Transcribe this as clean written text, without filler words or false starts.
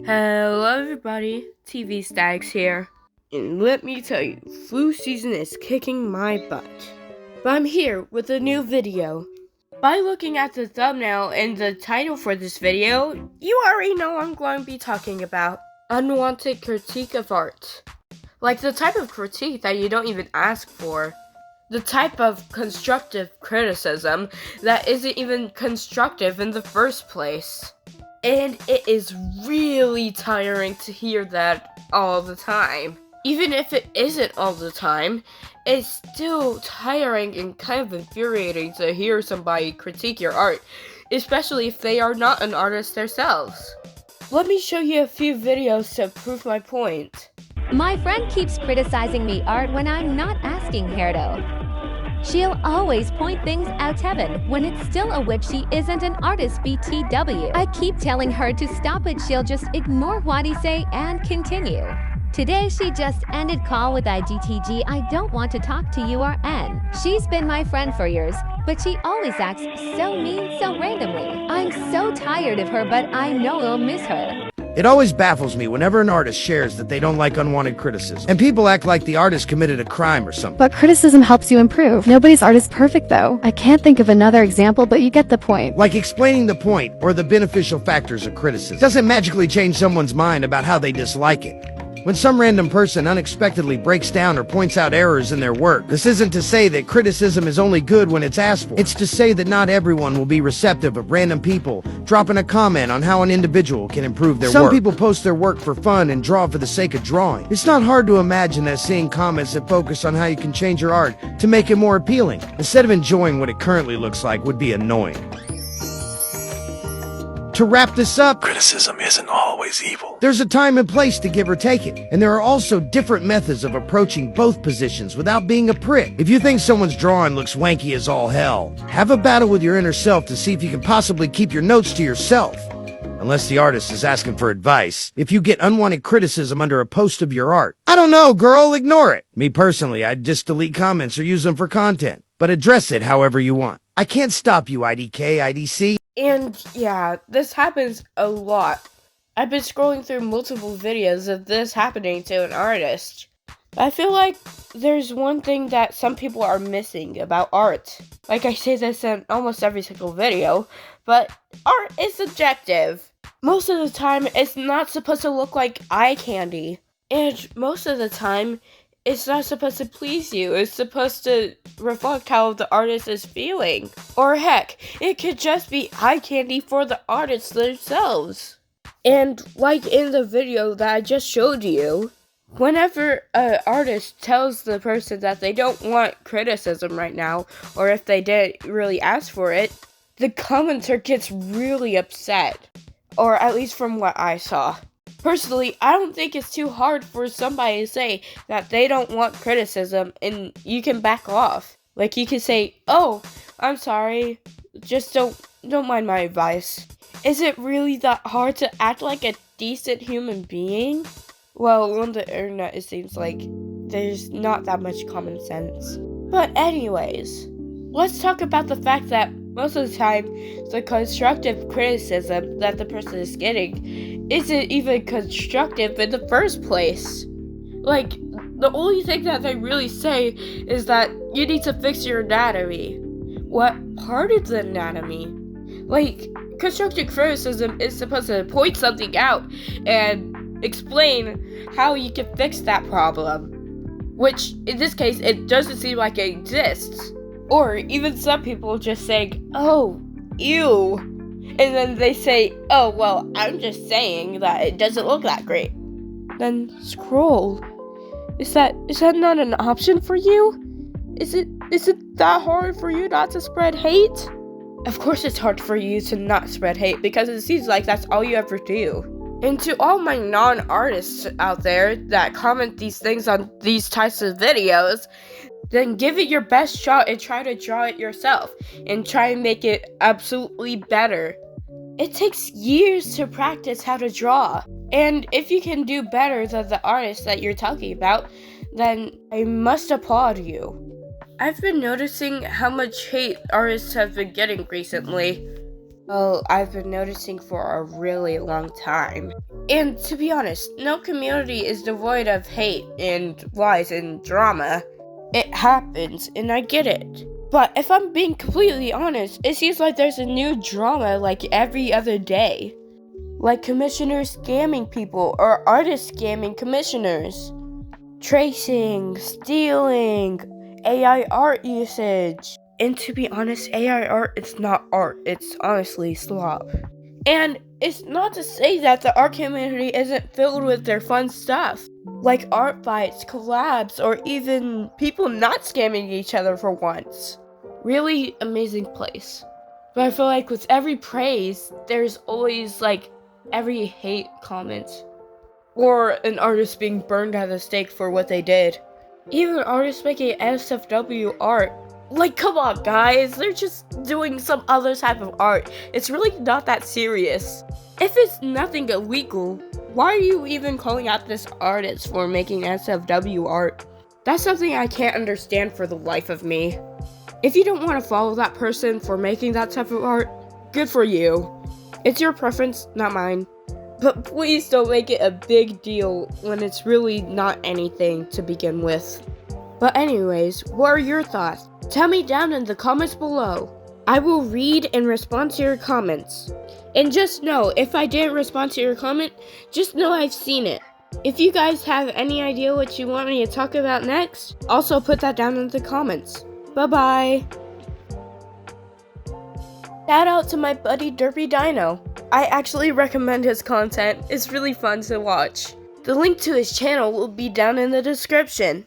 Hello everybody, TV STATIX here. And let me tell you, flu season is kicking my butt. But I'm here with a new video. By looking at the thumbnail and the title for this video, you already know what I'm going to be talking about. Unwanted critique of art. Like the type of critique that you don't even ask for. The type of constructive criticism that isn't even constructive in the first place. And it is really tiring to hear that all the time. Even if it isn't all the time, it's still tiring and kind of infuriating to hear somebody critique your art, especially if they are not an artist themselves. Let me show you a few videos to prove my point. My friend keeps criticizing me art when I'm not asking her to. She'll always point things out heaven when it's still a whip she isn't an artist BTW. I keep telling her to stop it, she'll just ignore what I say and continue. Today she just ended call with IGTG, I don't want to talk to you RN. She's been my friend for years, but she always acts so mean so randomly. I'm so tired of her, but I know I'll miss her. It always baffles me whenever an artist shares that they don't like unwanted criticism, and people act like the artist committed a crime or something. But criticism helps you improve. Nobody's art is perfect though. I can't think of another example, but you get the point. Like explaining the point or the beneficial factors of criticism doesn't magically change someone's mind about how they dislike it. When some random person unexpectedly breaks down or points out errors in their work, this isn't to say that criticism is only good when it's asked for. It's to say that not everyone will be receptive of random people dropping a comment on how an individual can improve their work. Some people post their work for fun and draw for the sake of drawing. It's not hard to imagine that seeing comments that focus on how you can change your art to make it more appealing, instead of enjoying what it currently looks like, would be annoying. To wrap this up, criticism isn't always evil. There's a time and place to give or take it, and there are also different methods of approaching both positions without being a prick. If you think someone's drawing looks wanky as all hell, have a battle with your inner self to see if you can possibly keep your notes to yourself. Unless the artist is asking for advice, if you get unwanted criticism under a post of your art, I don't know, girl, ignore it. Me personally, I'd just delete comments or use them for content, but address it however you want. I can't stop you, IDK, IDC. And yeah, this happens a lot. I've been scrolling through multiple videos of this happening to an artist. I feel like there's one thing that some people are missing about art. Like I say this in almost every single video, but art is subjective. Most of the time, it's not supposed to look like eye candy. And most of the time, it's not supposed to please you. It's supposed to reflect how the artist is feeling. Or heck, it could just be eye candy for the artists themselves. And like in the video that I just showed you, whenever an artist tells the person that they don't want criticism right now, or if they didn't really ask for it, the commenter gets really upset. Or at least from what I saw. Personally, I don't think it's too hard for somebody to say that they don't want criticism and you can back off. Like you can say, "Oh, I'm sorry, just don't mind my advice." Is it really that hard to act like a decent human being? Well, on the internet it seems like there's not that much common sense. But anyways, let's talk about the fact that most of the time, the constructive criticism that the person is getting isn't even constructive in the first place. Like, the only thing that they really say is that you need to fix your anatomy. What part of the anatomy? Like, constructive criticism is supposed to point something out and explain how you can fix that problem. Which, in this case, it doesn't seem like it exists. Or even some people just saying, "Oh, ew." And then they say, "Oh, well, I'm just saying that it doesn't look that great." Then scroll. Is that not an option for you? Is it that hard for you not to spread hate? Of course it's hard for you to not spread hate because it seems like that's all you ever do. And to all my non-artists out there that comment these things on these types of videos, then give it your best shot and try to draw it yourself, and try and make it absolutely better. It takes years to practice how to draw, and if you can do better than the artist that you're talking about, then I must applaud you. I've been noticing how much hate artists have been getting recently. Well, I've been noticing for a really long time. And to be honest, no community is devoid of hate and lies and drama. It happens, and I get it. But if I'm being completely honest, it seems like there's a new drama like every other day. Like commissioners scamming people or artists scamming commissioners. Tracing, stealing, AI art usage. And to be honest, AI art, it's not art, it's honestly slop. And it's not to say that the art community isn't filled with their fun stuff, like art fights, collabs, or even people not scamming each other for once. Really amazing place. But I feel like with every praise, there's always like every hate comment. Or an artist being burned at the stake for what they did. Even artists making SFW art. Like, come on, guys, they're just doing some other type of art. It's really not that serious. If it's nothing illegal, why are you even calling out this artist for making SFW art? That's something I can't understand for the life of me. If you don't want to follow that person for making that type of art, good for you. It's your preference, not mine. But please don't make it a big deal when it's really not anything to begin with. But anyways, what are your thoughts? Tell me down in the comments below. I will read and respond to your comments. And just know, if I didn't respond to your comment, just know I've seen it. If you guys have any idea what you want me to talk about next, also put that down in the comments. Bye-bye. Shout out to my buddy Durpy Dino. I actually recommend his content. It's really fun to watch. The link to his channel will be down in the description.